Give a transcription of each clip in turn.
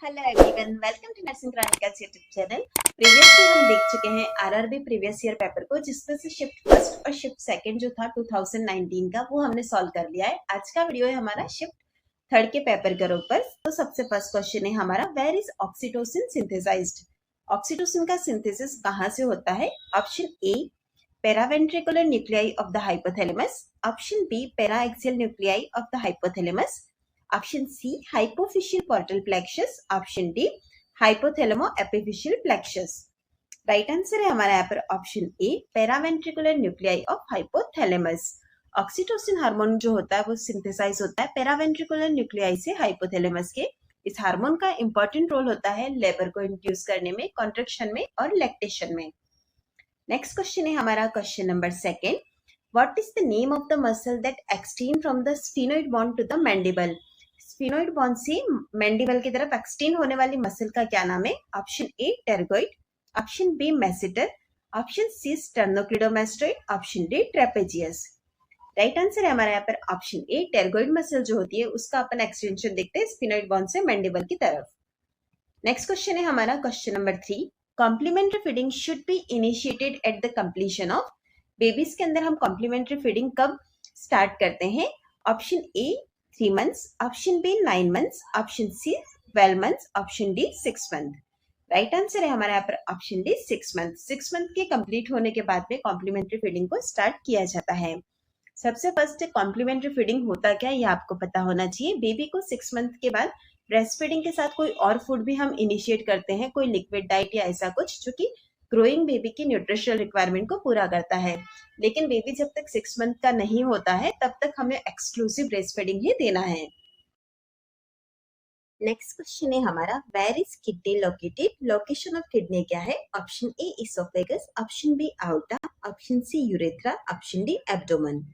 Hello everyone, welcome to nursing chronicles YouTube channel. Previously हम देख चुके हैं आरआरबी प्रीवियस ईयर पेपर को, जिसमें से शिफ्ट फर्स्ट और शिफ्ट सेकंड जो था 2019 का, वो हमने सॉल्व कर लिया है। आज का वीडियो है हमारा शिफ्ट थर्ड के पेपर के ऊपर। तो सबसे फर्स्ट क्वेश्चन है हमारा, where is oxytocin synthesized? Oxytocin का सिंथेसिस कहाँ से होता है? Option A, paraventricular nuclei of the hypothalamus. Option B, paraaxial nuclei of the hypothalamus. Option C, hypophyseal portal plexus. Option D, hypothalamo epiphyseal plexus. Right answer है हमारा यहाँ पर option A, paraventricular nuclei of hypothalamus. Oxytocin hormone जो होता है वो synthesise होता है पेरावेंट्रिकुलर न्यूक्लियाई से हाइपोथैलेमस के। इस हार्मोन का इंपॉर्टेंट रोल होता है लेबर को इंड्यूस करने में, कॉन्ट्रैक्शन में और लैक्टेशन में। नेक्स्ट क्वेश्चन है हमारा question number second, what is the name of the muscle that extend from the sphenoid bone to the mandible? Sphenoid bone से मैंडिबल की तरफ एक्सटेंड होने वाली मसल का क्या नाम है? Option A, pterygoid. Option B, masseter. Option C, sternocleidomastoid. Option D, trapezius. Right answer है हमारे यहाँ पर ऑप्शन ए, टेरगोइड मसल जो होती है उसका अपन एक्सटेंशन देखते हैं स्फीनोइड बोन से मैंडिबल की तरफ। नेक्स्ट क्वेश्चन है हमारा question number 3, complementary feeding should be initiated at the completion of? Babies के अंदर हम कॉम्प्लीमेंट्री फीडिंग कब स्टार्ट करते हैं? Option A, 3 months, option B 9 months, option C 12 months, option D 6 month। Right answer है हमारे यहाँ पर ऑप्शन डी 6 month। 6 month के कंप्लीट होने के बाद में कॉम्प्लीमेंट्री फीडिंग को स्टार्ट किया जाता है। सबसे फर्स्ट कॉम्प्लीमेंट्री फीडिंग होता क्या है ये आपको पता होना चाहिए। बेबी को 6 month के बाद ब्रेस्ट फीडिंग के साथ कोई और फूड भी हम इनिशिएट करते हैं, कोई लिक्विड डाइट या ऐसा कुछ जो कि ग्रोइंग बेबी की न्यूट्रिशनल रिक्वायरमेंट को पूरा करता है। लेकिन बेबी जब तक 6 month का नहीं होता है तब तक हमें एक्सक्लूसिव ब्रेस्ट फीडिंग ही देना है। नेक्स्ट क्वेश्चन है हमारा, where is kidney located? Location of kidney क्या है? Option A, oesophagus. Option B, aorta. Option C, urethra. Option D, abdomen.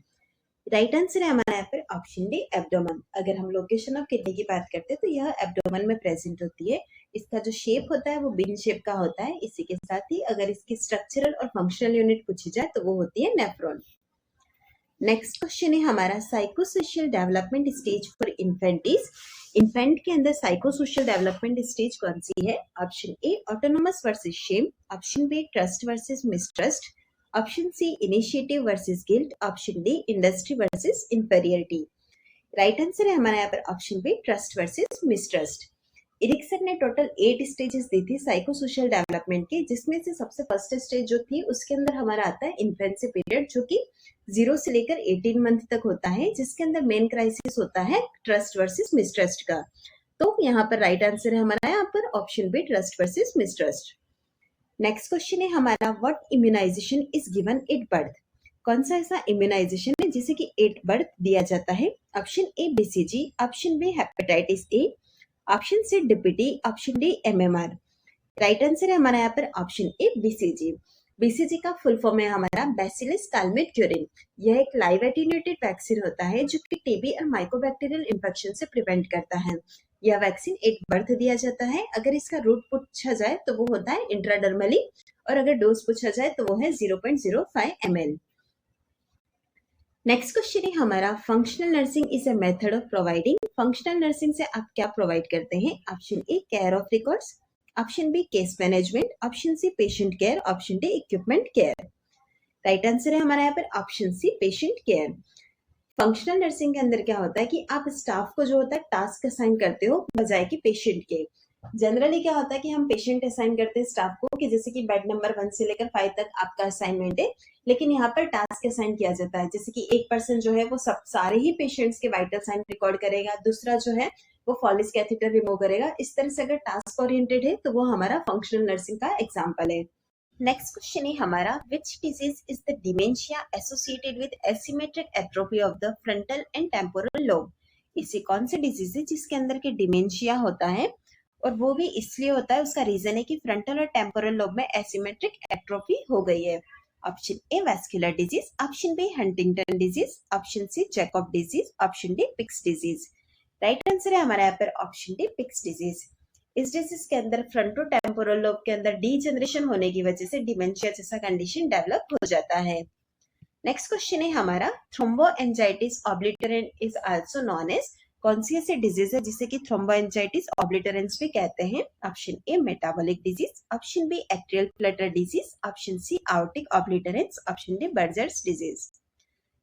Right answer है हमारा यहाँ पर ऑप्शन डी, एब्डोमेन। अगर हम लोकेशन ऑफ किडनी की बात करते हैं तो यह एब्डोमेन में प्रेजेंट होती है। इसका जो शेप होता है वो बिन शेप का होता है। इसी के साथ ही अगर इसकी स्ट्रक्चरल और फंक्शनल यूनिट पूछी जाए तो वो होती है नेफ्रॉन। नेक्स्ट क्वेश्चन है हमारा, psychosocial development stage for infant is? Infant के अंदर साइकोसोशियल डेवलपमेंट स्टेज कौन सी है? Option A, autonomous versus shame. Option B, trust versus mistrust. Option C, initiative versus guilt. Option D, industry versus inferiority. Right answer है हमारा यहाँ पर option B, trust versus mistrust. Erikson ने total 8 stages दी थी साइकोसोशियल डेवलपमेंट की, जिसमें से सबसे फर्स्ट स्टेज जो थी उसके अंदर हमारा आता है इन्फेंसी पीरियड, जो कि 0 से लेकर 18 मंथ तक होता है, जिसके अंदर मेन क्राइसिस होता है ट्रस्ट वर्सेस मिसट्रस्ट का। तो यहाँ पर राइट आंसर है हमारा यहाँ पर option B, trust versus mistrust. Next question है हमारा, what immunisation is given at birth? कौन सा ऐसा इम्यूनाइजेशन है जिसे कि एट बर्थ दिया जाता है? Option A, BCG. Option B, hepatitis A. Option C, DPT. Option D, MMR. Right answer है हमारा यहाँ पर ऑप्शन ए, बीसीजी। बीसीजी का फुल फॉर्म है हमारा बैसिलस कैलमेट-क्यूरिन। यह एक लाइव एटेन्यूएटेड वैक्सीन होता है जो कि टीबी और माइकोबैक्टीरियल इंफेक्शन से प्रिवेंट करता है। यह वैक्सीन एक बर्थ दिया जाता है। अगर इसका रूट पूछा जाए तो वो होता है इंट्राडर्मली, और अगर डोज पूछा जाए तो वो है 0.05 ml। नेक्स्ट क्वेश्चन है हमारा, functional nursing is a method of providing? Functional nursing से आप क्या प्रोवाइड करते हैं? Option A, care of records. Option B, case management. Option C, patient care. Option D, equipment care. Right answer है हमारा यहाँ पर option C, patient care. Functional nursing के अंदर क्या होता है कि आप स्टाफ को जो होता है टास्क असाइन करते हो बजाय कि पेशेंट के। जनरली क्या होता है कि हम पेशेंट असाइन करते हैं स्टाफ को, कि जैसे कि बेड नंबर 1 से लेकर 5 तक आपका असाइनमेंट है, लेकिन यहाँ पर टास्क असाइन किया जाता है। जैसे कि एक पर्सन जो है वो सब सारे ही पेशेंट्स के वाइटल साइन रिकॉर्ड करेगा, दूसरा जो है वो फॉलिस कैथेटर रिमूव करेगा। इस तरह से अगर टास्क ओरिएंटेड है तो वो हमारा फंक्शनल नर्सिंग का एग्जाम्पल है। नेक्स्ट क्वेश्चन है हमारा, which disease is the dementia associated with asymmetric atrophy of the frontal and temporal lobe? इसे कौन सी डिजीज है जिसके अंदर के डिमेंशिया होता है, और वो भी इसलिए होता है, उसका रीजन है कि फ्रंटल और टेम्पोरल लोब में एसिमेट्रिक एट्रोफी हो गई है? Option A, vascular disease. Option B, Huntington disease. Option C, Jacob disease. Option D, Pick's disease. Right answer है हमारे यहाँ पर ऑप्शन डी, पिक्स डिजीज। इस डिजीज के अंदर फ्रंटो टेम्पोरल लोब के अंदर डीजनरेशन होने की वजह से डिमेंशिया जैसा कंडीशन डेवलप हो जाता है। नेक्स्ट क्वेश्चन है हमारा, थ्रोम्बोएंजाइटिस ऑब्लिटरेंट इज आल्सो नोन एज? कौन सी ऐसी डिजीज है जिसे कि थ्रोम्बोएंजाइटिस ऑब्लिटरेंस भी कहते हैं? Option A metabolic disease, option B atrial flutter disease, option C aortic obliterans, option D Buerger's disease.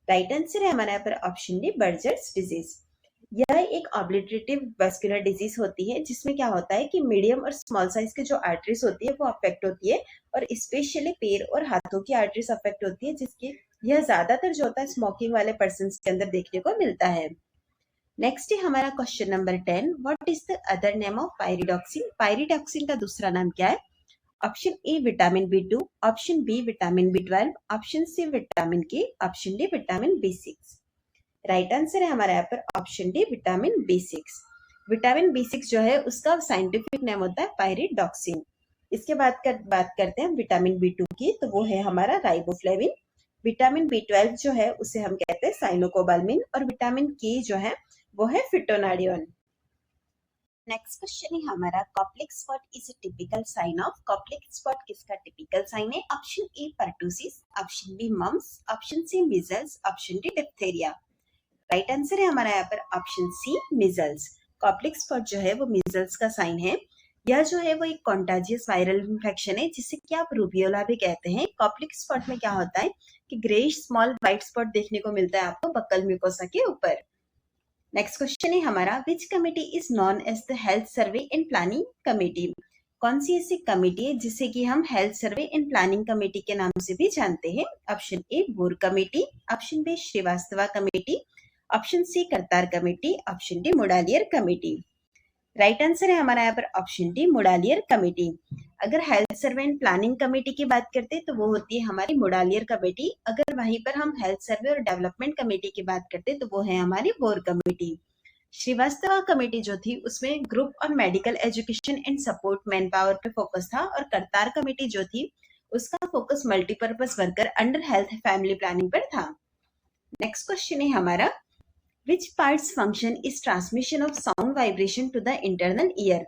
Right answer है हमारा यहाँ पर ऑप्शन डी बर्जर्स डिजीज। यह एक ऑब्लिटरेटिव वैस्कुलर डिजीज होती है जिसमें क्या होता है कि मीडियम और स्मॉल साइज के जो आर्टरीज होती है वो अफेक्ट होती है और स्पेशली पैर और हाथों की आर्टरीज अफेक्ट होती है, जिसके यह ज्यादातर जो होता है स्मोकिंग वाले पर्सन के अंदर देखने को मिलता है। नेक्स्ट है हमारा question number 10, what is the other name of pyridoxine? Pyridoxine का दूसरा नाम क्या है? Option A vitamin B two, option B vitamin बी12, option C vitamin K, option D vitamin बी6। राइट आंसर है हमारे यहाँ पर ऑप्शन डी विटामिन बी6। विटामिन बी6 जो है उसका साइंटिफिक नेम होता है पायरिडॉक्सिन। इसके बाद बात करते हैं विटामिन बी2 की, तो वो है हमारा राइबोफ्लेविन। विटामिन बी12 जो है उसे हम कहते हैं साइनोकोबाल्मिन और विटामिन के जो है वो है फिटोनाडियोन। नेक्स्ट क्वेश्चन है हमारा Koplik spot is a typical sign of? Koplik spot किसका टिपिकल साइन है? Option A pertussis, option B mumps, option C measles, option D diphtheria. Right answer है हमारा यहाँ पर option C measles. Koplik spot जो है वो मीजल्स का साइन है। यह जो है वो एक कॉन्टाजियस वायरल इन्फेक्शन है जिसे कि आप रूबियोला भी कहते हैं। कॉप्लिक स्पॉट में क्या होता है कि ग्रेइश स्मॉल व्हाइट स्पॉट देखने को मिलता है आपको बक्कल म्यूकोसा के ऊपर। नेक्स्ट क्वेश्चन है हमारा which committee is known as the health survey and planning committee? कौन सी ऐसी कमिटी है जिसे कि हम health survey and planning committee के नाम से भी जानते हैं? Option A Bhore committee, option B Srivastava committee, option C Kartar committee, option D Mudaliar committee. Right answer है हमारा यहाँ पर ऑप्शन डी मुडालियर कमेटी। अगर health survey and planning committee की बात करते हैं तो वो होती है हमारी मुडालियर कमेटी। अगर वहीं पर हम हेल्थ सर्वे और डेवलपमेंट कमेटी की बात करते हैं तो वो है हमारी वोर कमेटी। श्रीवास्तवा कमेटी जो थी उसमें group on medical education and support man power पे फोकस था और करतार कमेटी जो थी उसका focus multipurpose worker under health family planning पर था। नेक्स्ट क्वेश्चन है हमारा Which parts function is transmission of sound vibration to the internal ear?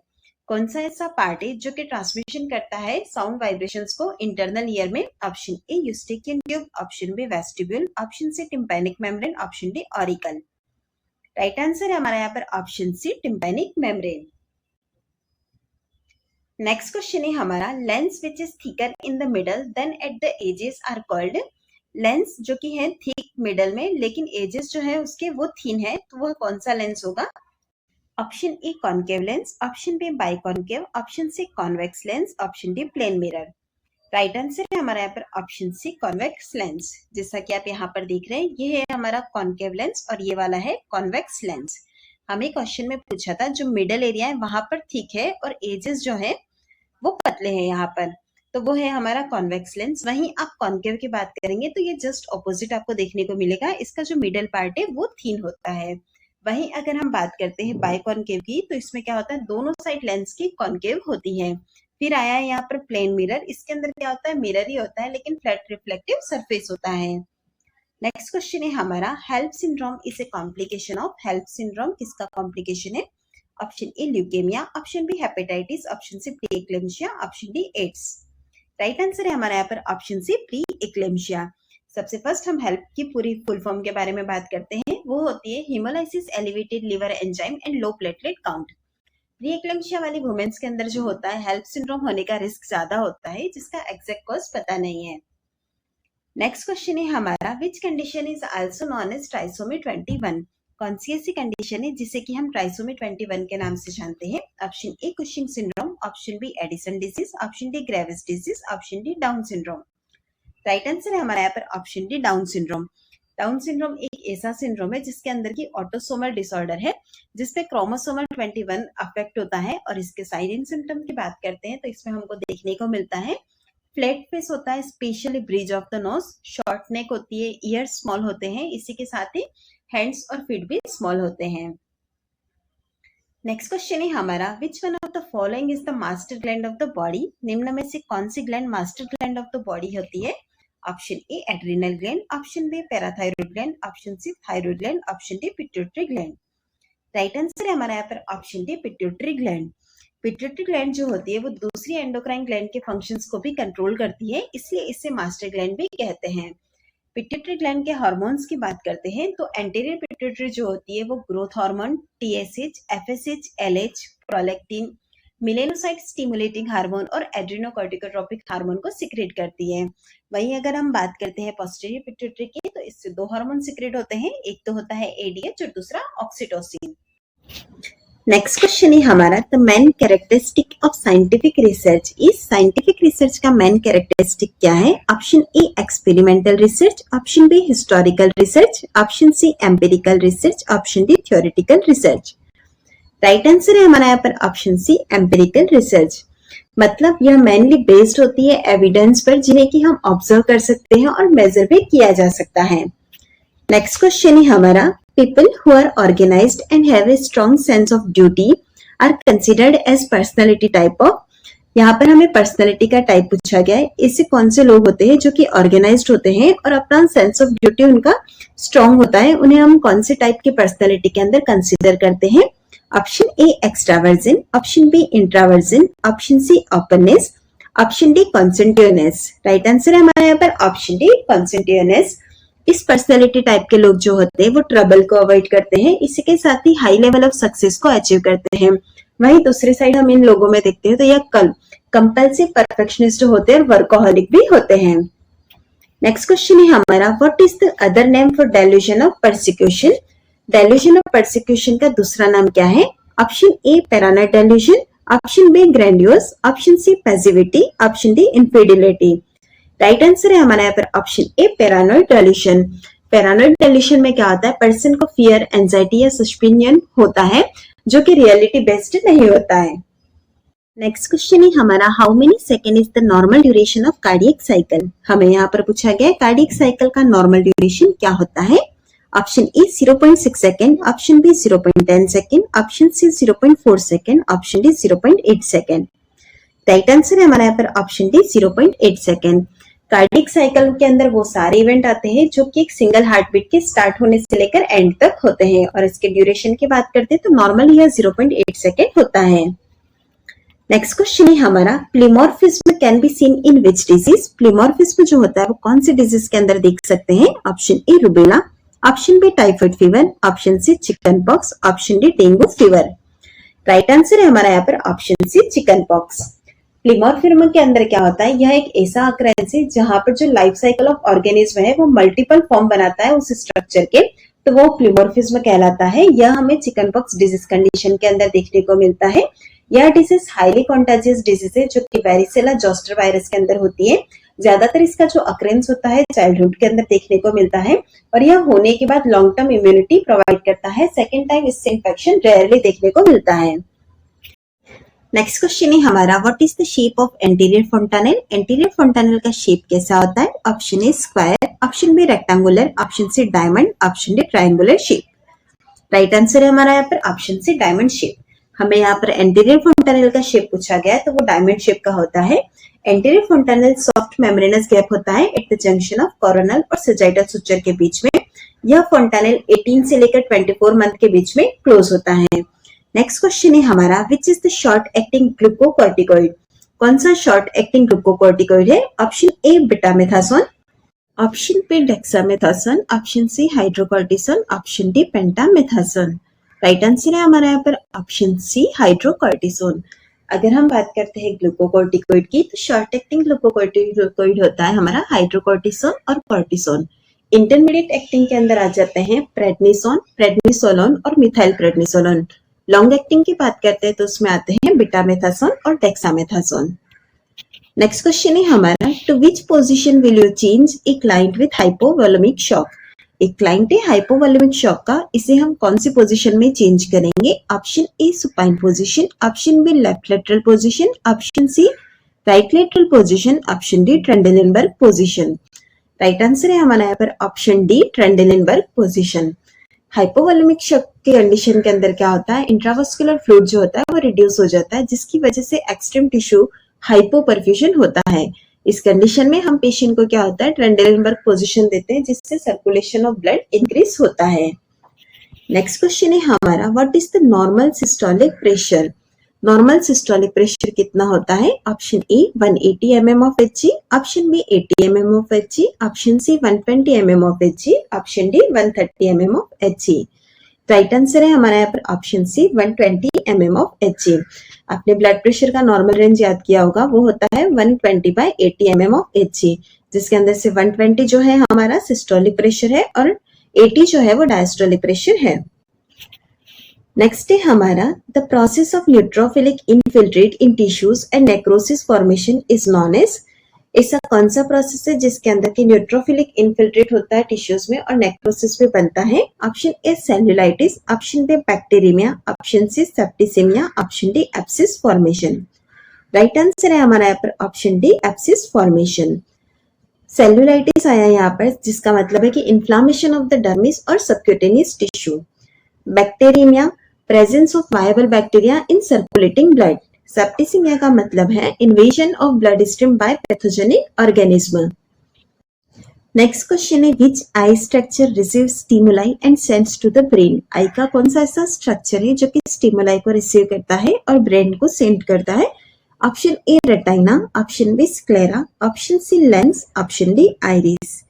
कौन सा ऐसा पार्ट है जो कि ट्रांसमिशन करता है साउंड वाइब्रेशंस को इंटरनल ईयर में? Option A eustachian tube, option B vestibule, option C tympanic membrane, option D auricle. Right answer है हमारा यहाँ पर option C tympanic membrane. Next question है हमारा lens which is thicker in the middle than at the edges are called? Lens जो कि है thick middle में लेकिन एजेस जो है उसके वो थिन है, तो वह कौन सा लेंस होगा? Option A concave lens, option B biconcave, option C convex lens, option D plane mirror. Right answer है हमारा यहाँ पर ऑप्शन सी कॉन्वेक्स लेंस। जैसा कि आप यहाँ पर देख रहे हैं ये है हमारा कॉनकेव लेंस और ये वाला है कॉन्वेक्स लेंस। हमें क्वेश्चन में पूछा था जो मिडल एरिया है वहां पर थिक है और एजेस जो है वो पतले हैं यहाँ पर, तो वो है हमारा कॉन्वेक्स लेंस। वहीं आप कॉनकेव की बात करेंगे तो ये जस्ट ऑपोजिट आपको देखने को मिलेगा, इसका जो मिडल पार्ट है वो थिन होता है। वहीं अगर हम बात करते हैं बाइकॉनकेव की तो इसमें क्या होता है दोनों साइड लेंस की कॉनकेव होती है। फिर आया है यहाँ पर प्लेन मिरर, इसके अंदर क्या होता है मिरर ही होता है लेकिन फ्लैट रिफ्लेक्टिव सरफेस होता है। नेक्स्ट क्वेश्चन है हमारा HELLP syndrome is a complication of? HELLP syndrome किसका कॉम्प्लिकेशन है? Option A leukaemia, option B hepatitis, option C pre eclampsia, option D AIDS. Right answer है हमारा यहाँ पर ऑप्शन सी प्री एक्लेम्शिया। सबसे फर्स्ट हम हेल्प की पूरी फुल फॉर्म के बारे में बात करते हैं। वो होती है haemolysis elevated liver enzyme and low platelet count. Pre eclampsia वाली वुमेन्स के अंदर जो होता है हेल्प सिंड्रोम होने का रिस्क ज्यादा होता है जिसका एग्जैक्ट कॉज पता नहीं है। नेक्स्ट क्वेश्चन है हमारा which condition is also known as trisomy 21? कौन सी ऐसी कंडीशन है जिसे कि हम ट्राइसोमी 21 के नाम से जानते हैं? Option A Cushing syndrome, option B Addison disease, option D Graves disease, option D Down syndrome. Right answer है हमारा यहाँ पर option D Down syndrome. Down syndrome एक ऐसा सिंड्रोम है जिसके अंदर की ऑटोसोमल डिसऑर्डर है जिसपे क्रोमोसोमल 21 अफेक्ट होता है। और इसके साइन एंड सिम्टम की बात करते हैं तो इसमें हमको देखने को मिलता है फ्लैट फेस होता है, specially bridge of the nose, short neck होती है, ईयर स्मॉल होते हैं, इसी के साथ ही हैंड्स और फीट भी स्मॉल होते हैं। नेक्स्ट क्वेश्चन है हमारा which one of the following is the master gland of the body? निम्न में से कौन सी gland master gland of the body होती है? Option A adrenal gland, option B parathyroid gland, option C thyroid gland, option D pituitary gland. Right answer है हमारा यहाँ पर option D pituitary gland. Pituitary gland जो होती है वो दूसरी एंडोक्राइन ग्लैंड के फंक्शंस को भी कंट्रोल करती है, इसलिए इसे मास्टर ग्लैंड भी कहते हैं। पिट्यूटरी ग्लैंड के हार्मोन्स की बात करते हैं तो एंटीरियर पिट्यूटरी जो होती है वो growth hormone, TSH, FSH, LH, prolactin, melanocyte stimulating hormone और एड्रेनोकॉर्टिकोट्रोपिक हार्मोन को सिक्रेट करती है। वहीं अगर हम बात करते हैं पोस्टीरियर पिट्यूटरी की तो इससे दो हार्मोन सिक्रेट होते हैं, एक तो होता है एडीएच और दूसरा ऑक्सीटोसिन। नेक्स्ट क्वेश्चन है हमारा, the main characteristic of scientific research. इस साइंटिफिक रिसर्च का मेन कैरेक्टरिस्टिक क्या है? Option A experimental research, option B historical research, option C empirical research, option D theoretical research. Right answer है हमारा यहाँ पर ऑप्शन सी एम्पिरिकल रिसर्च। मतलब यह मेनली बेस्ड होती है एविडेंस पर जिन्हें कि हम ऑब्जर्व कर सकते हैं और मेजर भी किया जा सकता है। नेक्स्ट क्वेश्चन है हमारा, people who are organized and have a strong sense of duty are considered as personality type of। यहाँ पर हमें पर्सनालिटी का टाइप पूछा गया है। इससे कौन से लोग होते हैं जो कि ऑर्गेनाइज्ड होते हैं और अपना सेंस ऑफ ड्यूटी उनका स्ट्रांग होता है, उन्हें हम कौन से टाइप की पर्सनालिटी के अंदर कंसिडर करते हैं? Option A extraversion, option B introversion, option C openness, option D conscientiousness. Right answer है हमारे यहाँ पर ऑप्शन डी कॉन्सेंट्रियसनेस। इस पर्सनैलिटी टाइप के लोग जो होते हैं वो ट्रबल को अवॉइड करते हैं, इसी के साथ ही हाई लेवल ऑफ सक्सेस को अचीव करते हैं। वहीं दूसरी साइड हम इन लोगों में देखते हैं तो यह कंपल्सिव परफेक्शनिस्ट होते हैं और वर्कोहॉलिक भी होते हैं। नेक्स्ट क्वेश्चन है हमारा, what is the other name for delusion of persecution. Delusion of persecution का दूसरा नाम क्या है? Option A paranoid delusion, option B grandiose, option C passivity, option D infidelity. Right answer है हमारा यहाँ पर option A paranoid delusion. Paranoid delusion में क्या होता है? पर्सन को फियर, एंजाइटी या सस्पिशन होता है जो कि रियलिटी बेस्ड नहीं होता है। नेक्स्ट क्वेश्चन है हमारा, how many second is the normal duration of cardiac cycle. हमें यहाँ पर पूछा गया कार्डियक साइकिल का नॉर्मल ड्यूरेशन क्या होता है? Option A 0.6 second, option B 0.10 second, option C 0.4 second, option D 0.8 second. Right answer है हमारा यहाँ पर option D 0.8 second. Cardiac cycle के अंदर वो सारे इवेंट आते हैं जो कि एक सिंगल हार्ट बीट के स्टार्ट होने से लेकर एंड तक होते हैं और इसके ड्यूरेशन की बात करते हैं तो नॉर्मल यह 0.8 सेकेंड होता है। नेक्स्ट क्वेश्चन है हमारा, pleomorphism can be seen in which disease. Pleomorphism जो होता है वो कौन से डिजीज के अंदर देख सकते हैं? Option A rubella, option B typhoid fever, option C chicken pox, option D dengue fever. Right answer है हमारा यहाँ पर option C chicken pox. Pleomorphism के अंदर क्या होता है? यह एक ऐसा अकरेंस है जहां पर जो लाइफ साइकिल ऑफ ऑर्गेनिज्म है वो मल्टीपल फॉर्म बनाता है उस स्ट्रक्चर के, तो वो प्लीमॉर्फिज्म कहलाता है। यह हमें चिकन पॉक्स डिजीज कंडीशन के अंदर देखने को मिलता है। यह डिजीज हाईली कॉन्टेजियस डिजीज है जो कि वेरिसेला जोस्टर वायरस के अंदर होती है। ज्यादातर इसका जो अकरेंस होता है चाइल्डहुड के अंदर देखने को मिलता है और यह होने के बाद लॉन्ग टर्म इम्यूनिटी प्रोवाइड करता है। सेकेंड टाइम इससे इन्फेक्शन रेयरली देखने को मिलता है। नेक्स्ट क्वेश्चन है हमारा, what is the shape of anterior fontanelle. Anterior fontanelle का शेप कैसा होता है? Option A square, option B rectangular, option C diamond, option D triangular shape. Right answer है हमारा यहाँ पर ऑप्शन सी डायमंड शेप। हमें यहाँ पर एंटीरियर फोंटानेल का शेप पूछा गया है तो वो डायमंड शेप का होता है। एंटीरियर फोंटानेल सॉफ्ट मेम्ब्रेनस गैप होता है at the junction of coronal और सजाइटल सुचर के बीच में। यह फोंटानेल 18 से लेकर 24 मंथ के बीच में क्लोज होता है। नेक्स्ट क्वेश्चन है हमारा, which is the short acting glucocorticoid. कौन सा शॉर्ट एक्टिंग ग्लूकोकॉर्टिकॉइड है? Option A betamethasone, option B dexamethasone, option C hydrocortisone, option D pentamethasone. Right answer है हमारा यहाँ पर ऑप्शन सी हाइड्रोकॉर्टिसोन। अगर हम बात करते हैं ग्लूकोकॉर्टिकॉइड की तो शॉर्ट एक्टिंग ग्लूकोकॉर्टिकॉइड होता है हमारा हाइड्रोकॉर्टिसोन और कॉर्टिसोन। इंटरमीडिएट एक्टिंग के अंदर आ जाते हैं प्रेडनिसोन, प्रेडनिसोलोन और मिथाइल प्रेडनिसोलोन। लॉन्ग एक्टिंग की बात करते हैं तो उसमें आते हैं बीटामेथासोन और डेक्सामेथासोन। नेक्स्ट क्वेश्चन है हमारा, to which position will you change a client with hypovolemic shock. एक क्लाइंट है हाइपोवोलेमिक शॉक का, इसे हम कौन सी पोजीशन में चेंज करेंगे? Option A supine position, option B left lateral position, option C right lateral position, option D Trendelenburg position. Right answer है हमारा यहाँ पर option D Trendelenburg position. Hypovolemic shock के कंडीशन के अंदर क्या होता है? इंट्रावास्कुलर फ्लूइड जो होता है वो रिड्यूस हो जाता है जिसकी वजह से एक्सट्रीम टिश्यू हाइपोपरफ्यूजन होता है। इस कंडीशन में हम पेशेंट को क्या होता है? ट्रेंडेलेनबर्ग पोजीशन देते हैं जिससे सर्कुलेशन ऑफ ब्लड इंक्रीज होता है। नेक्स्ट क्वेश्चन है हमारा, what is the normal systolic pressure. Normal systolic pressure कितना होता है? Option A 180 mm of Hg, option B 80 mm of Hg, option C 120 mm of Hg, option D 130 mm of Hg। Right answer है हमारा यहाँ पर option C 120 mm of Hg। आपने blood pressure का normal range याद किया होगा, वो होता है 120/80 mm ऑफ Hg, जिसके अंदर से 120 जो है हमारा सिस्टोलिक प्रेशर है और 80 जो है वो डायस्टोलिक प्रेशर है। नेक्स्ट है हमारा the process of neutrophilic infiltrate in tissues and necrosis formation is known as. ऐसा कौन सा प्रोसेस है जिसके अंदर की न्यूट्रोफिलिक इनफिल्ट्रेट होता है टिश्यूज में और नेक्रोसिस में बनता है? Option A cellulitis, option B bacteremia, option C septicemia, option D abscess formation. Right answer है हमारा यहाँ पर option D abscess formation. Cellulitis आया यहाँ पर, जिसका मतलब है कि इन्फ्लामेशन ऑफ द डर्मिस और subcutaneous tissue. Bacteremia, presence of viable bacteria in circulating blood. Septicemia का मतलब है invasion of blood stream by pathogenic organism. Next question है which eye structure receive stimuli and sends to the brain. Eye का कौन सा ऐसा structure है जो कि स्टिमुलाई को रिसीव करता है और ब्रेन को सेंड करता है? Option A retina, option B sclera, option C lens, option D iris.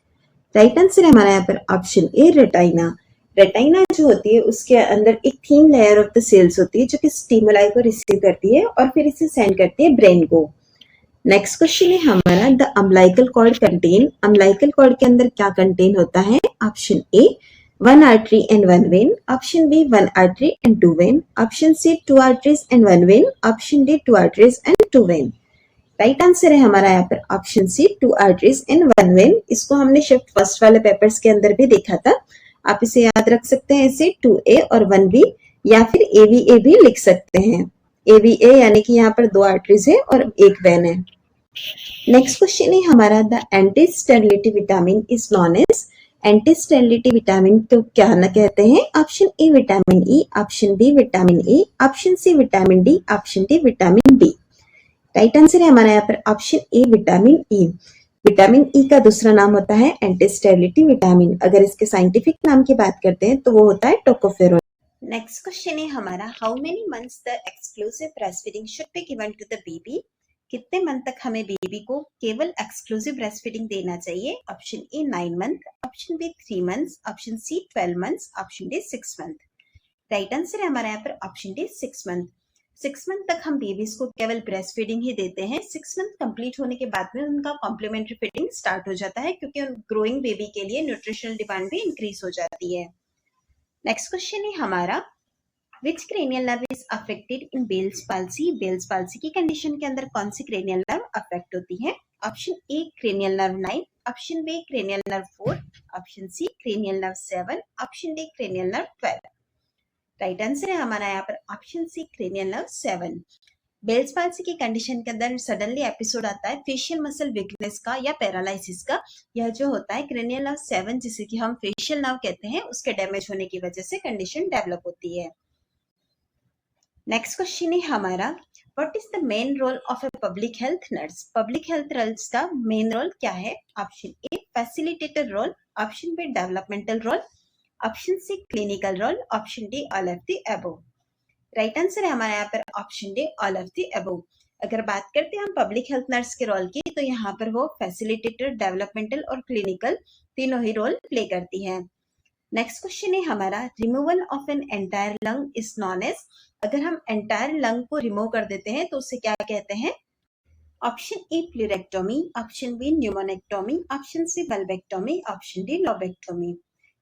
Right answer है हमारा यहाँ पर ऑप्शन ए रेटाइना। रेटाइना जो होती है उसके अंदर एक thin layer of the cells होती है जो कि स्टिमुलाई को रिसीव करती है और फिर इसे सेंड करती है ब्रेन को। नेक्स्ट क्वेश्चन है हमारा the umbilical cord contain. Umbilical cord के अंदर क्या कंटेन होता है? Option A 1 artery and 1 vein, option B 1 artery and 2 vein, option C 2 arteries and 1 vein, option D 2 arteries and 2 vein. Right answer है हमारा यहाँ पर option C 2 arteries and 1 vein. इसको हमने शिफ्ट फर्स्ट वाले पेपर्स के अंदर भी देखा था। आप इसे याद रख सकते हैं ऐसे 2A और 1B, या फिर AVA भी लिख सकते हैं। AVA यानी कि यहाँ पर 2 आर्टरीज है और 1 वेन है। नेक्स्ट क्वेश्चन है हमारा the anti sterility vitamin is known as. Anti sterility vitamin को क्या ना कहते हैं? Option A vitamin E, option B vitamin A, option C vitamin D, option D vitamin B. Right answer है हमारा यहाँ पर option A vitamin E. Vitamin E का दूसरा नाम होता है एंटी स्टेरिलिटी विटामिन। अगर इसके साइंटिफिक नाम की बात करते हैं तो वो होता है टोकोफेरोल। नेक्स्ट क्वेश्चन है हमारा how many months the exclusive breast feeding should be given to the baby. कितने मंथ तक हमें बेबी को केवल एक्सक्लूसिव ब्रेस्ट फीडिंग देना चाहिए? Option A 9 month, option B 3 months, option C 12 months, option D 6 month. Right answer है हमारा यहाँ पर ऑप्शन डी 6 मंथ। 6 मंथ तक हम बेबीज को केवल ब्रेस्ट फीडिंग ही देते हैं। 6 मंथ कंप्लीट होने के बाद में उनका कॉम्प्लीमेंट्री फीडिंग स्टार्ट हो जाता है, क्योंकि ग्रोइंग बेबी के लिए न्यूट्रिशनल डिमांड भी इंक्रीज हो जाती है। नेक्स्ट क्वेश्चन है हमारा which cranial nerve is affected in Bell's palsy. Bell's palsy की कंडीशन के अंदर कौन सी क्रेनियल नर्व अफेक्ट होती है? Option A cranial nerve 9, option B cranial nerve 4, option C cranial nerve 7, option D cranial nerve 12। Right answer है हमारा यहाँ पर option C cranial nerve 7। Bell's palsy की कंडीशन के अंदर सडनली एपिसोड आता है फेशियल मसल वीकनेस का या पैरालिसिस का। यह जो होता है क्रेनियल नर्व 7, जिसे कि हम फेशियल नर्व कहते हैं, उसके डैमेज होने की वजह से कंडीशन डेवलप होती है। नेक्स्ट क्वेश्चन है हमारा what is the main role of a public health nurse. Public health nurse का मेन रोल क्या है? Option A facilitator role, option B developmental role, option C clinical role, option D all of the above. Right answer है हमारे यहाँ पर option D all of the above. अगर बात करते हैं हम पब्लिक हेल्थ नर्स के रोल की, तो यहाँ पर वो फैसिलिटेटर, डेवलपमेंटल और क्लिनिकल तीनों ही रोल प्ले करती है। नेक्स्ट क्वेश्चन है हमारा removal of an entire lung is known as. अगर हम एंटायर लंग को रिमूव कर देते हैं तो उसे क्या कहते हैं? Option A pleurectomy, option B pneumonectomy, option C bulbectomy, option D lobectomy.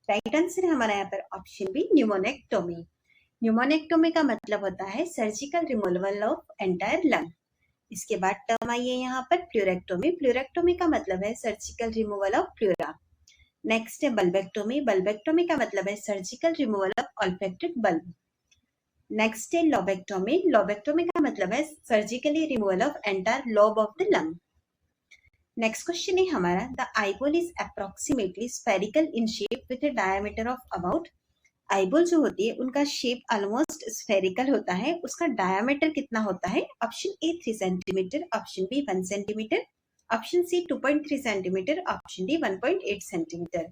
Right answer है हमारा यहाँ पर ऑप्शन बी न्यूमोनेक्टोमी। न्यूमोनेक्टोमी का मतलब होता है surgical removal of entire lung. इसके बाद टर्म आई है यहाँ पर प्लूरेक्टोमी। प्लूरेक्टोमी का मतलब है surgical removal of pleura. Next है बल्बेक्टोमी। बल्बेक्टोमी का मतलब है surgical removal of olfactic bulb. Next है लोबेक्टोमी। लोबेक्टोमी का मतलब है surgically removal of entire lobe of the lung. Next question है हमारा the eyeball is approximately spherical in shape with a diameter of about. Eyeball जो होती है उनका शेप ऑलमोस्ट स्फेरिकल होता है, उसका डायमीटर कितना होता है? Option A 3 centimetre, option B 1 centimetre, option C 2.3 centimetre, option D 1.8 centimetre.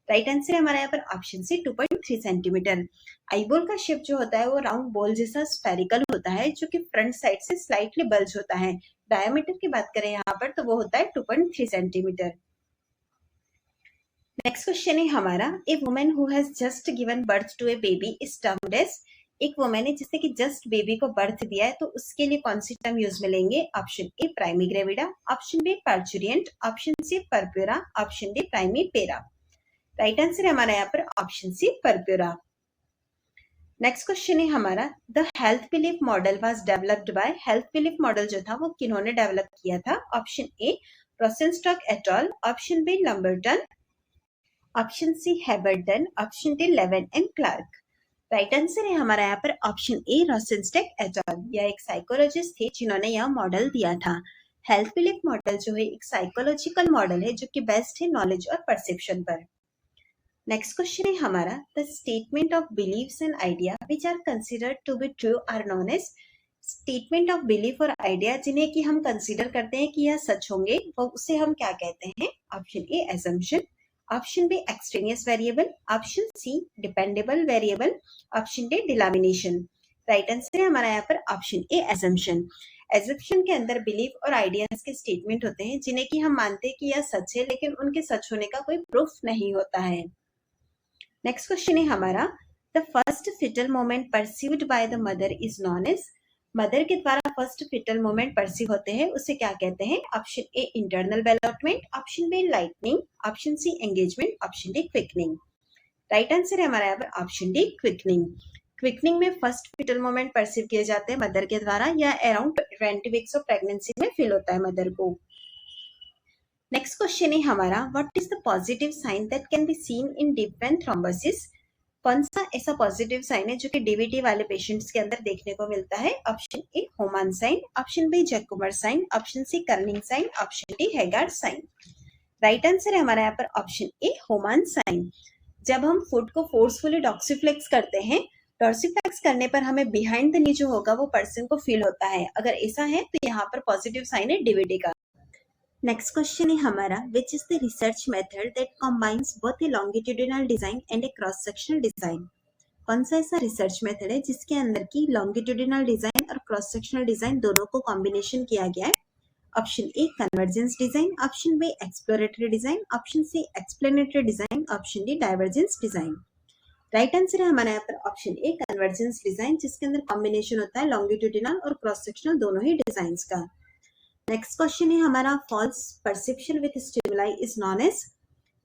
Right answer है हमारा यहाँ पर ऑप्शन सी 2.3 सेंटीमीटर। आईबॉल का शेप जो होता है वो राउंड बॉल जैसा स्फेरिकल होता है जो कि फ्रंट साइड से स्लाइटली बल्ज होता है। डायमीटर की बात करें यहाँ पर तो वो होता है 2.3 सेंटीमीटर। नेक्स्ट क्वेश्चन है हमारा, a women who has just given birth to a baby is termed as. एक वुमेन है जिसने कि जस्ट बेबी को बर्थ दिया है तो उसके लिए कौन सी टर्म यूज में लेंगे? Option A primigravida, option B parturient, option C puerpera, option D primipara. Right answer है हमारा यहाँ पर option C puerpera. Next question है हमारा, the health belief model was developed by. Health belief model जो था वो किन्होंने डेवलप किया था? Option A Rosenstock et al, option B Lamberton, option C Haberton, option D Lewin and Clark. Right answer है हमारा यहाँ पर option A Rosenstock et all. यह एक साइकोलॉजिस्ट थे जिन्होंने यह मॉडल दिया था। हेल्थ बिलीफ मॉडल जो है एक साइकोलॉजिकल मॉडल है जो कि बेस्ड है नॉलेज और परसेप्शन पर। नेक्स्ट क्वेश्चन है हमारा, the statement of believes and idea which are considered to be true are known as. Statement of belief और आइडिया जिन्हें कि हम कंसिडर करते हैं कि यह सच होंगे वो उसे हम क्या कहते हैं? Option A assumption, option B extraneous variable, option C dependable variable, option D delamination. Right answer है हमारा यहाँ पर ऑप्शन ए एजम्पशन। एजम्पशन के अंदर बिलीफ और आइडियाज के स्टेटमेंट होते हैं जिन्हें कि हम मानते हैं कि यह सच है लेकिन उनके सच होने का कोई प्रूफ नहीं होता है। नेक्स्ट क्वेश्चन है हमारा, the first fetal moment perceived by the mother is known as. Mother के द्वारा फर्स्ट फिटल मोमेंट परसीव होते हैं उसे क्या कहते हैं? Option A internal development, option B lightning, option C engagement, option D quickening. Right answer है हमारा यहाँ पर ऑप्शन डी क्विकनिंग। क्विकनिंग में फर्स्ट फिटल मोमेंट परसीव किए जाते हैं मदर के द्वारा या अराउंड 20 वीक्स ऑफ प्रेगनेंसी में फील होता है मदर को। नेक्स्ट क्वेश्चन है हमारा, what is the positive sign that can be seen in deep vein thrombosis. कौन सा ऐसा पॉजिटिव साइन है जो कि डीवीटी वाले पेशेंट्स के अंदर देखने को मिलता है? Option A Homan sign, option B Jacquemier sign, option C Kernig sign, option D Hegar sign. Right answer है हमारा यहाँ पर ऑप्शन ए होमान साइन। जब हम फुट को फोर्सफुली डॉक्सीफ्लेक्स करते हैं, डॉक्सीफ्लेक्स करने पर हमें बिहाइंड द नी जो होगा वो पर्सन को फील होता है। अगर ऐसा है तो यहाँ पर पॉजिटिव साइन है डीवीटी का। नेक्स्ट क्वेश्चन है हमारा, which is the research method that combines both a longitudinal design and a cross sectional design. कौन सा ऐसा रिसर्च मेथड है जिसके अंदर की लॉन्गिट्यूडिनल डिजाइन और क्रॉस सेक्शनल डिजाइन दोनों को कॉम्बिनेशन किया गया है? Option A convergence design, option B exploratory design, option C explanatory design, option D divergence design. Right answer है हमारा यहाँ पर ऑप्शन ए कन्वर्जेंस डिजाइन, जिसके अंदर कॉम्बिनेशन होता है लॉन्गिट्यूडिनल और क्रॉस सेक्शनल दोनों ही डिजाइन का। नेक्स्ट क्वेश्चन है हमारा, false perception with stimuli is known as.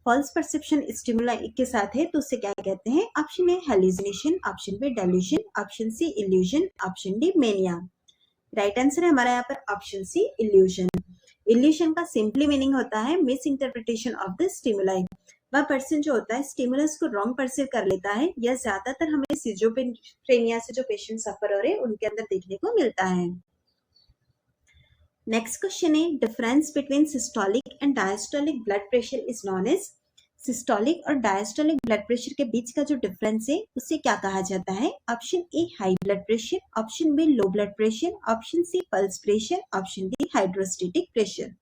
False perception stimuli के साथ है तो उसे क्या कहते हैं? Option A hallucination, option B delusion, option C illusion, option D mania. Right answer है हमारा यहाँ पर ऑप्शन सी इल्यूजन। इल्यूजन का सिंपली मीनिंग होता है misinterpretation of the stimuli. वह पर्सन जो होता है स्टिमुलस को रॉन्ग परसीव कर लेता है। यह ज्यादातर हमें सिजोफ्रेनिया से जो पेशेंट सफर हो रहे हैं उनके अंदर देखने को मिलता है। नेक्स्ट क्वेश्चन है, difference between systolic and diastolic blood pressure is known as. Systolic और डायस्टोलिक ब्लड प्रेशर के बीच का जो डिफरेंस है उसे क्या कहा जाता है? Option A high blood pressure, option B low blood pressure, option C pulse pressure, option D hydrostatic pressure.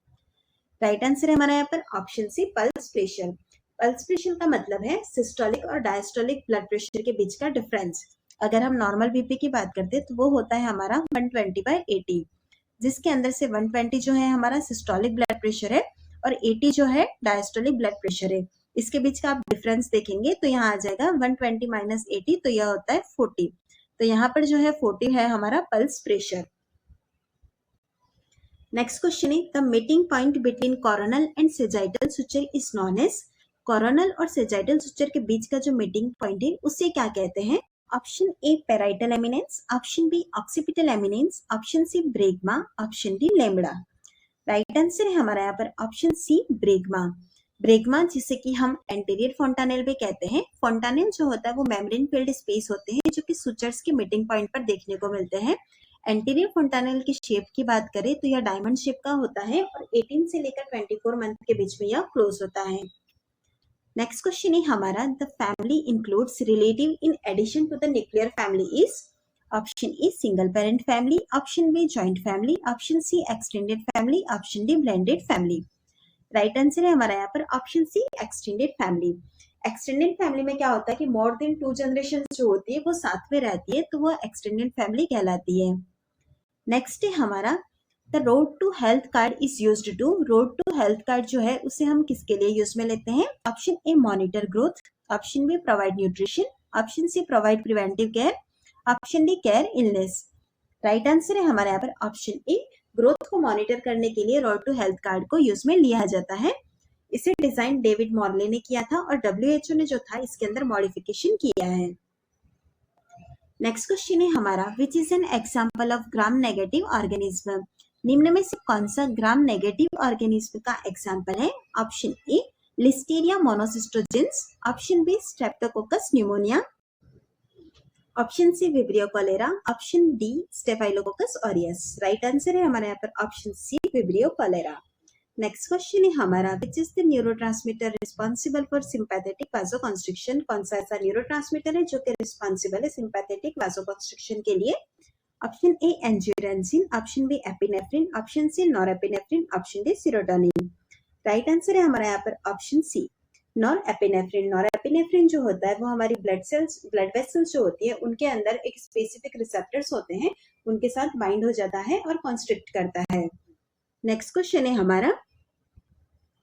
Right answer है हमारा यहाँ पर option C pulse pressure. Pulse pressure का मतलब है सिस्टोलिक और डायस्टोलिक ब्लड प्रेशर के बीच का डिफरेंस। अगर हम नॉर्मल बीपी की बात करते हैं तो वो होता है हमारा 120/80, जिसके अंदर से 120 जो है हमारा सिस्टोलिक ब्लड प्रेशर है और 80 जो है डायस्टोलिक ब्लड प्रेशर है। इसके बीच का आप डिफरेंस देखेंगे तो यहाँ आ जाएगा 120 - 80 तो यह होता है 40। तो यहाँ पर जो है 40 है हमारा पल्स प्रेशर। नेक्स्ट क्वेश्चन है, the meeting point between coronal and sagittal suture is known as. Coronal और सेजाइटल सुचर के बीच का जो मीटिंग पॉइंट है उसे क्या कहते हैं? Option A parietal eminence, option B occipital eminence, option C bregma, option D lambda. Right answer है हमारा यहाँ पर ऑप्शन सी ब्रेगमा। ब्रेगमा जिसे कि हम एंटीरियर फोंटानेल भी कहते हैं। फोंटानेल जो होता है वो मेम्ब्रेन फिल्ड स्पेस होते हैं जो कि सुचर्स के मीटिंग पॉइंट पर देखने को मिलते हैं। एंटीरियर फोंटानेल की शेप की बात करें तो यह डायमंड शेप का होता है और 18 से लेकर 24 मंथ के बीच में यह क्लोज होता है। नेक्स्ट क्वेश्चन है हमारा, the family includes relative in addition to the nuclear family is. Option A single parent family, option B joint family, option C extended family, option D blended family. Right answer है हमारा यहाँ पर option C extended family. Extended family में क्या होता है कि more than 2 generation जो होती है वो साथ में रहती है, तो वो एक्सटेंडेड फैमिली कहलाती है। नेक्स्ट है हमारा the road to health card is used to. Road to health card जो है उसे हम किसके लिए यूज में लेते हैं? Option A monitor growth, option B provide nutrition, option C provide preventive care, option D care illness. Right answer है हमारे यहाँ पर ऑप्शन ए, ग्रोथ को मॉनिटर करने के लिए रोड टू हेल्थ कार्ड को यूज में लिया जाता है। इसे डिजाइन डेविड मॉर्ले ने किया था और WHO ने जो था इसके अंदर मॉडिफिकेशन किया है। नेक्स्ट क्वेश्चन है हमारा which is an example of gram negative organism. निम्न में से कौन सा ग्राम नेगेटिव ऑर्गेनिज्म का एग्जाम्पल है? Option A Listeria monocytogenes, option B Streptococcus pneumoniae, option C Vibrio cholerae, option D Staphylococcus aureus. Right answer है हमारे यहाँ पर option C Vibrio cholerae. Next question है हमारा which is the neurotransmitter responsible for sympathetic vasoconstriction. कौन सा ऐसा neurotransmitter है जो कि रिस्पॉन्सिबल है सिंपैथेटिक वासोकंस्ट्रिक्शन के लिए? Option A angiotensin, option B epinephrine, option C norepinephrine, option D serotonin. Right answer है हमारा यहाँ पर ऑप्शन सी नॉरएपिनेफ्रिन। नॉरएपिनेफ्रिन जो होता है वो हमारी ब्लड वेसल्स जो होती है उनके अंदर एक स्पेसिफिक रिसेप्टर्स होते हैं, उनके साथ बाइंड हो जाता है और कॉन्स्ट्रिक्ट करता है। नेक्स्ट क्वेश्चन है हमारा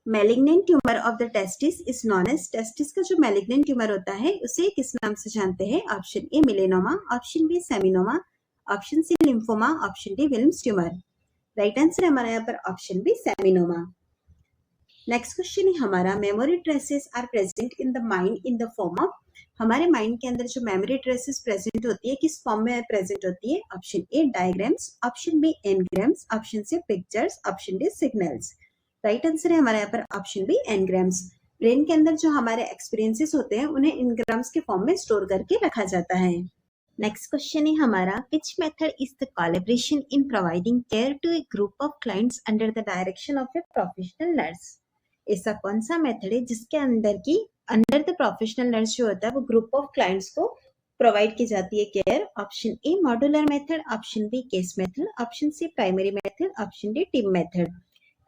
malignant tumour of the testis is known as. Testis का जो मैलिग्नेंट ट्यूमर होता है उसे किस नाम से जानते हैं? Option A melanoma, option B seminoma, option C lymphoma, option D Wilms tumour. Right answer है हमारा यहाँ पर option B seminoma. Next question है हमारा memory traces are present in the mind in the form of. हमारे mind के अंदर जो मेमोरी ट्रेसेस प्रेजेंट होती है किस फॉर्म में प्रेजेंट होती है? Option A diagrams, option B engrams, option C pictures, option D signals. Right answer है हमारे यहाँ पर ऑप्शन बी एनग्राम्स। ब्रेन के अंदर जो हमारे एक्सपीरियंसेस होते हैं उन्हें एनग्राम्स के फॉर्म में स्टोर करके रखा जाता है। नेक्स्ट क्वेश्चन है हमारा which method is the collaboration in providing care to a group of clients under the direction of a professional nurse. ऐसा कौन सा मेथड है जिसके अंडर द प्रोफेशनल नर्स जो होता है वो ग्रुप ऑफ क्लाइंट्स को प्रोवाइड की जाती है care? Option A modular method, option B case method, option C primary method, option D team method.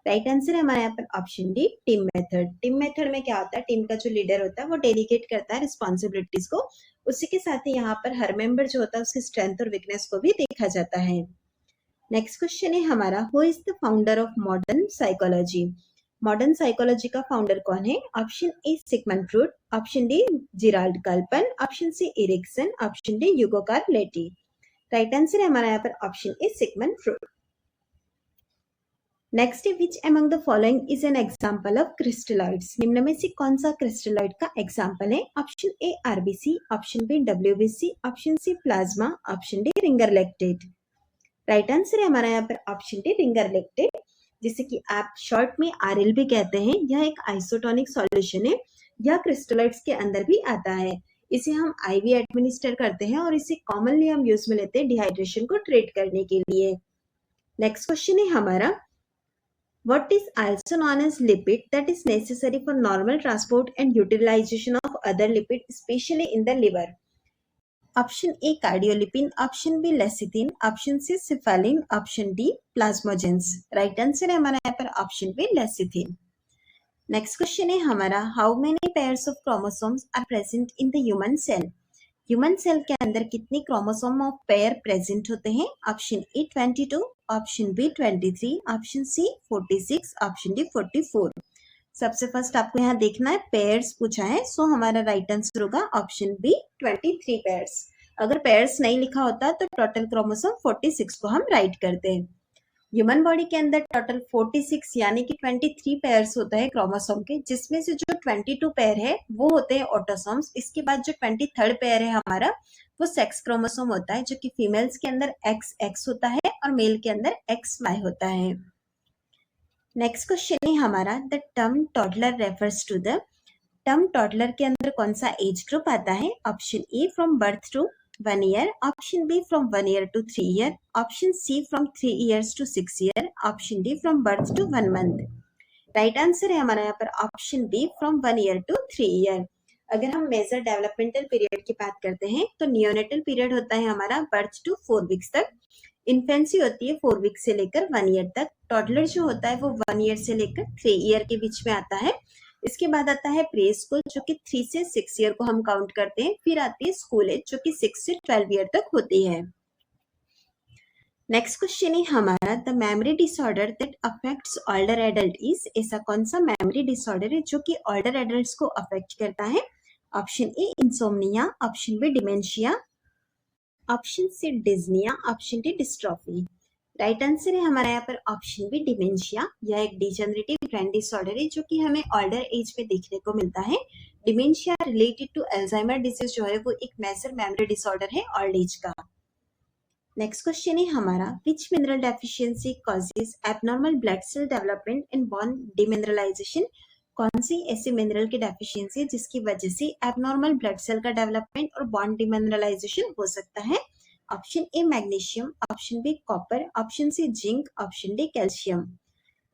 Right answer है हमारे यहाँ पर option D team method. Team method में क्या होता है, टीम का जो लीडर होता है वो डेलीगेट करता है रिस्पॉन्सिबिलिटीज को, उसी के साथ ही यहाँ पर हर मेंबर जो होता है उसकी स्ट्रेंथ और वीकनेस को भी देखा जाता है। नेक्स्ट क्वेश्चन है हमारा who is the founder of modern psychology. Modern psychology का फाउंडर कौन है? Option A Sigmund Freud, option D Gerald Caplan, option C Erikson, option D Hugo Karl Lettie. Right answer है हमारा यहाँ पर option A Sigmund Freud. Next है which among the following is an example of crystalloids. निम्न में से कौन सा क्रिस्टलॉइड का एग्जांपल है? Option A RBC, option B WBC, option C plasma, option D Ringer lactate. Right answer है हमारा यहाँ पर ऑप्शन डी रिंगर लैक्टेट, जिसे कि आप शॉर्ट में आरएल भी कहते हैं। यह एक आइसोटोनिक सॉल्यूशन है, यह क्रिस्टलॉइड्स के अंदर भी आता है। इसे हम आईवी एडमिनिस्टर करते हैं और इसे कॉमनली हम यूज में लेते हैं डिहाइड्रेशन को ट्रीट करने के लिए। नेक्स्ट क्वेश्चन है हमारा what is also known as lipid that is necessary for normal transport and utilization of other lipid especially in the liver? Option A cardiolipin, option B lecithin, option C cephalin, option D plasmalogens. Right answer है हमारा यहाँ पर option B lecithin. Next question है हमारा how many pairs of chromosomes are present in the human cell. Human cell के अंदर कितने chromosome of pair present होते हैं? Option A 22, option B 23, option C 46, option D 44। सबसे फर्स्ट आपको यहाँ देखना है पेयर्स पूछा है, सो हमारा राइट आंसर होगा ऑप्शन बी 23 पेयर्स। अगर पेयर्स नहीं लिखा होता तो टोटल क्रोमोसोम 46 को हम राइट करते हैं। ह्यूमन बॉडी के अंदर टोटल 46 यानी कि 23 पेयर्स होता है क्रोमोसोम के, जिसमें से जो 22 पेयर है वो होते हैं ऑटोसोम्स। इसके बाद जो 23rd पेयर है हमारा वो सेक्स क्रोमोसोम होता है, जो कि फीमेल्स के अंदर XX होता है और मेल के अंदर XY होता है। नेक्स्ट क्वेश्चन है हमारा the term toddler refers to the. Term toddler के अंदर कौन सा एज ग्रुप आता है? Option A from birth to 1 year, option B from 1 year to 3 year, option C from 3 years to 6 year, option D from birth to 1 month. Right answer है हमारा यहाँ पर option B from 1 year to 3 year। अगर हम major developmental period की बात करते हैं तो नियोनेटल पीरियड होता है हमारा बर्थ टू 4 weeks तक, इन्फेंसी होती है 4 weeks से लेकर 1 year तक, टॉडलर जो होता है वो 1 year से लेकर 3 year के बीच में आता है, इसके बाद आता है प्री स्कूल जो कि 3 से 6 ईयर को हम काउंट करते हैं। फिर आती है स्कूल एज जो कि 6 से 12 ईयर तक होती है। नेक्स्ट क्वेश्चन है हमारा the memory disorder that affects older adult is, ऐसा कौन सा मेमोरी डिसऑर्डर है जो कि ओल्डर एडल्ट्स को अफेक्ट करता है? Option A insomnia, option B dementia, option C dyspnoea, option D dystrophy. Right answer है हमारा यहाँ पर ऑप्शन बी डिमेंशिया। यह एक डिजेनरेटिव ब्रेन डिसऑर्डर है जो कि हमें ओल्डर एज में देखने को मिलता है। Dementia related to Alzheimer disease जो है वो एक मेजर मेमोरी डिसऑर्डर है ओल्ड एज का। नेक्स्ट क्वेश्चन है हमारा which mineral deficiency causes abnormal blood cell development and bone demineralisation, कौन सी ऐसी मिनरल की डेफिशिएंसी है जिसकी वजह से एबनॉर्मल ब्लड सेल का डेवलपमेंट और बॉन डिमिनरलाइजेशन हो सकता है? Option A magnesium, option B copper, option C zinc, option D calcium.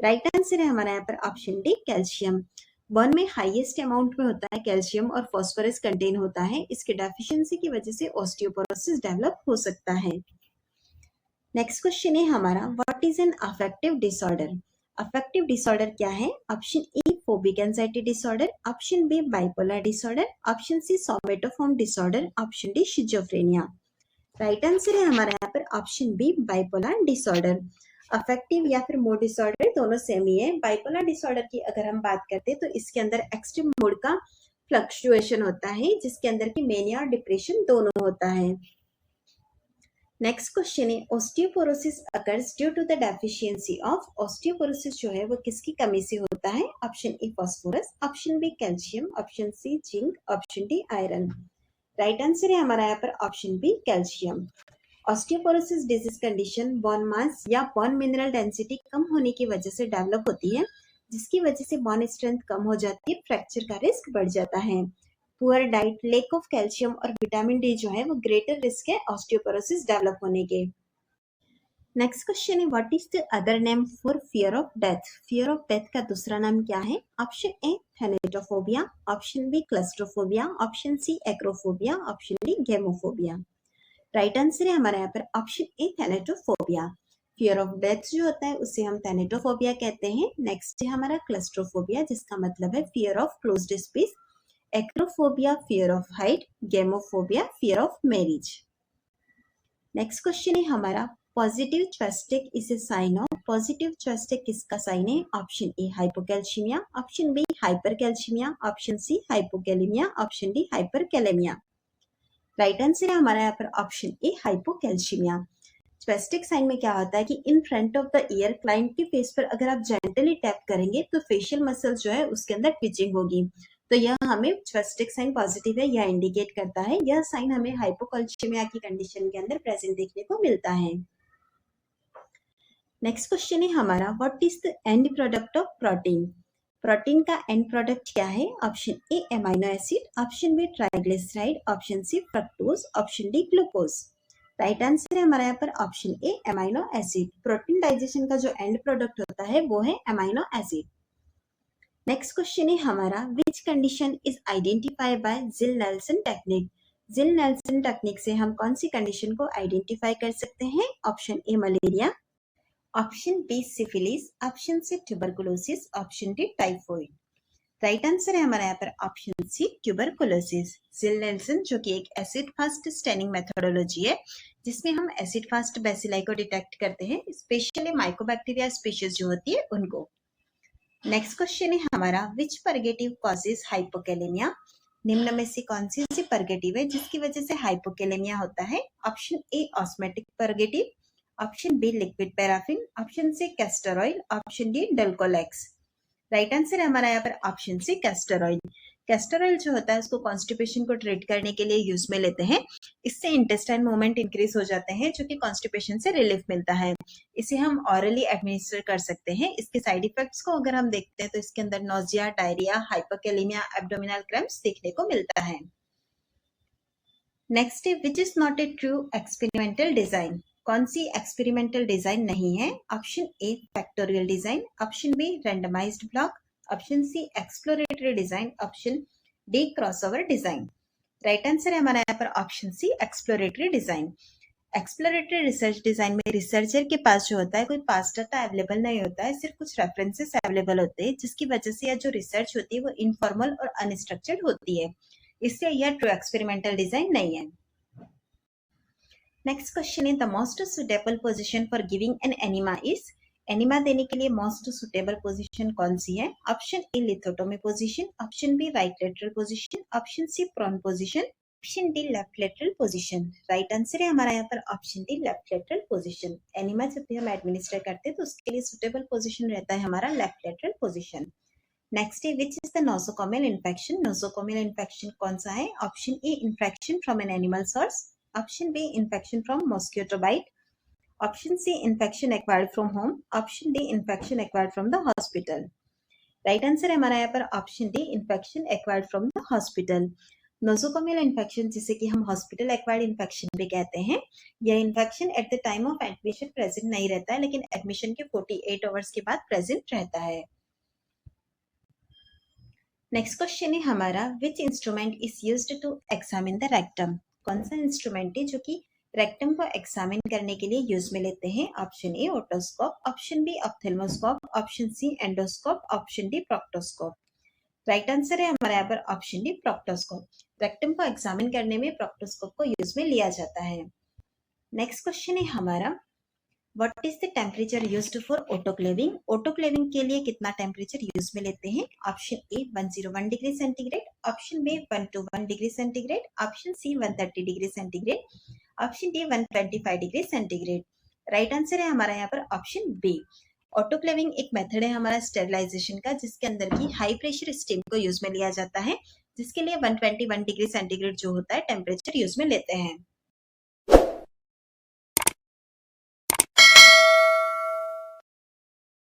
Right answer है हमारा यहाँ पर ऑप्शन डी कैल्शियम। बॉन में हाईएस्ट अमाउंट में होता है कैल्शियम और फास्फोरस कंटेन होता है। इसके डेफिशिएंसी की वजह से ऑस्टियोपोरोसिस डेवलप हो सकता है। नेक्स्ट क्वेश्चन है हमारा what is an affective disorder, affective disorder क्या है? Option A phobic anxiety disorder, option B bipolar disorder, option C somatoform disorder, option D schizophrenia. Right answer है हमारा यहाँ पर option B bipolar disorder. Affective या फिर मूड डिसऑर्डर दोनों same ही है। बाइपोलर डिसऑर्डर की अगर हम बात करते हैं तो इसके अंदर एक्सट्रीम मूड का फ्लक्चुएशन होता है जिसके अंदर की मेनिया और डिप्रेशन दोनों होता है। नेक्स्ट क्वेश्चन है osteoporosis occurs due to the deficiency of, osteoporosis जो है वो किसकी कमी से होता है? Option A phosphorus, option B calcium, option C zinc, option D iron. Right answer है हमारा यहाँ पर option B calcium. Osteoporosis disease condition bone mass या बोन मिनरल डेंसिटी कम होने की वजह से डेवलप होती है जिसकी वजह से बोन स्ट्रेंथ कम हो जाती है, फ्रैक्चर का रिस्क बढ़ जाता है। Poor diet, lack of calcium और विटामिन डी जो है वो ग्रेटर रिस्क है ऑस्टियोपोरोसिस डेवलप होने के। नेक्स्ट क्वेश्चन है what is the other name for fear of death, fear of death का दूसरा नाम क्या है? Option A thanatophobia, option B claustrophobia, option C acrophobia, option D gamophobia. Right answer है हमारे यहाँ पर option A thanatophobia. Fear of death जो होता है उसे हम थैनेटोफोबिया कहते हैं। नेक्स्ट है हमारा क्लस्ट्रोफोबिया जिसका मतलब है fear of closed space, acrophobia fear of height, gamophobia fear of marriage. Next question है हमारा positive Chvostek is a sign of, positive Chvostek किसका साइन है? Option A hypocalcaemia, option B hypercalcaemia, option C hypokalaemia, option D hyperkalaemia. Right answer है हमारा यहाँ पर option A हाइपोकैल्शिमिया। च्वेस्टिक sign में क्या होता है कि in front of the year client के फेस पर अगर आप जेंटली टैप करेंगे तो फेशियल मसल्स जो है उसके अंदर ट्विचिंग होगी, तो यह हमें च्वेस्टिक साइन पॉजिटिव है यह इंडिकेट करता है। यह साइन हमें हाइपोकैल्शिमिया की कंडीशन के अंदर प्रेजेंट देखने को मिलता है। नेक्स्ट क्वेश्चन है हमारा what is the end product of protein, protein का एंड प्रोडक्ट क्या है? Option A amino acid, option B triglyceride, option C fructose, option D glucose. Right answer है हमारे यहाँ पर option A amino acid. Protein digestion का जो and product होता है वो है एमाइनो एसिड। नेक्स्ट क्वेश्चन है हमारा which condition is identified by Ziehl Neelsen technique, Ziehl Neelsen technique से हम कौन सी कंडीशन को आइडेंटिफाई कर सकते हैं? Option A malaria, option B syphilis, option C tuberculosis, option D typhoid. Right answer है हमारा यहाँ पर ऑप्शन सी ट्यूबरकुलोसिस। जिल-नेल्सन जो कि एक एसिड फास्ट स्टेनिंग मेथोडोलॉजी है जिसमें हम एसिड फास्ट बेसिलाई को डिटेक्ट करते हैं, स्पेशली माइकोबैक्टीरिया स्पीशीज जो होती है उनको। नेक्स्ट क्वेश्चन है हमारा विच परगेटिव कॉजेज हाइपोकैलेमिया, निम्न में से कौन सी परगेटिव है जिसकी वजह से हाइपोकैलेमिया होता है? Option A osmotic purgative, option B liquid paraffin, option C castor oil, option D Dulcolax. Right answer है हमारा यहाँ पर option C castor oil. Castor oil जो होता है उसको कॉन्स्टिपेशन को ट्रीट करने के लिए यूज में लेते हैं, इससे इंटेस्टाइन मूवमेंट इंक्रीज हो जाते हैं जो कि कॉन्स्टिपेशन से रिलीफ मिलता है। इसे हम ऑरली एडमिनिस्टर कर सकते हैं। इसके साइड इफेक्ट्स को अगर हम देखते हैं तो इसके अंदर nausea, diarrhoea, hypokalaemia, abdominal cramps देखने को मिलता है। नेक्स्ट है which is not a true experimental design, कौन सी एक्सपेरिमेंटल डिजाइन नहीं है? Option A factorial design, option B randomised block, option C exploratory design, option D crossover design. Right answer है हमारा यहाँ पर option C exploratory design. Exploratory research design में researcher के पास जो होता है कोई पास्ट डाटा अवेलेबल नहीं होता है, सिर्फ कुछ रेफरेंसेस अवेलेबल होते हैं, जिसकी वजह से यह जो रिसर्च होती है वो इनफॉर्मल और अनस्ट्रक्चर्ड होती है, इसलिए यह ट्रू एक्सपेरिमेंटल डिजाइन नहीं है। नेक्स्ट क्वेश्चन है the most suitable position for giving an enema is. Enema देने के लिए मोस्ट सुटेबल पोजीशन कौन सी है? Option A lithotomy position, option B right lateral position, option C prone position, option D left lateral position. Right answer है हमारा यहाँ पर option D left lateral position. Enema जब भी हम एडमिनिस्टर करते हैं तो उसके लिए सुटेबल पोजीशन रहता है हमारा लेफ्ट लेटरल पोजीशन। नेक्स्ट है which is the nosocomial infection. Nosocomial infection कौन सा है? Option A infection from an animal source, option B infection from mosquito bite, option C infection acquired from home, option D infection acquired from the hospital. Right answer है हमारा यहाँ पर option D infection acquired from the hospital. Nosocomial infection जिसे कि हम hospital acquired infection भी कहते हैं, यह infection at the time of admission present नहीं रहता है, लेकिन एडमिशन के 48 आवर्स के बाद प्रेजेंट रहता है। नेक्स्ट क्वेश्चन है हमारा which instrument is used to examine the rectum. कौन सा इंस्ट्रूमेंट है जो कि रेक्टम को एग्जामिन करने के लिए यूज में लेते हैं? Option A otoscope, option B ophthalmoscope, option C endoscope, option D proctoscope. Right answer है हमारे यहाँ पर ऑप्शन डी प्रोक्टोस्कोप। रेक्टम को एग्जामिन करने में प्रोक्टोस्कोप को यूज में लिया जाता है। नेक्स्ट क्वेश्चन है हमारा what is the temperature used for autoclaving. Autoclaving के लिए कितना टेम्परेचर यूज में लेते हैं? Option A 101 degree centigrade, option B 121 degree centigrade, option C 130 degree centigrade, option D 125 degree centigrade. Right answer है हमारा यहाँ पर ऑप्शन बी। ऑटोक्लेविंग एक मेथड है हमारा स्टेरिलाइजेशन का, जिसके अंदर की हाई प्रेशर स्टीम को यूज में लिया जाता है, जिसके लिए 121 डिग्री सेंटीग्रेड जो होता है टेम्परेचर यूज में लेते हैं।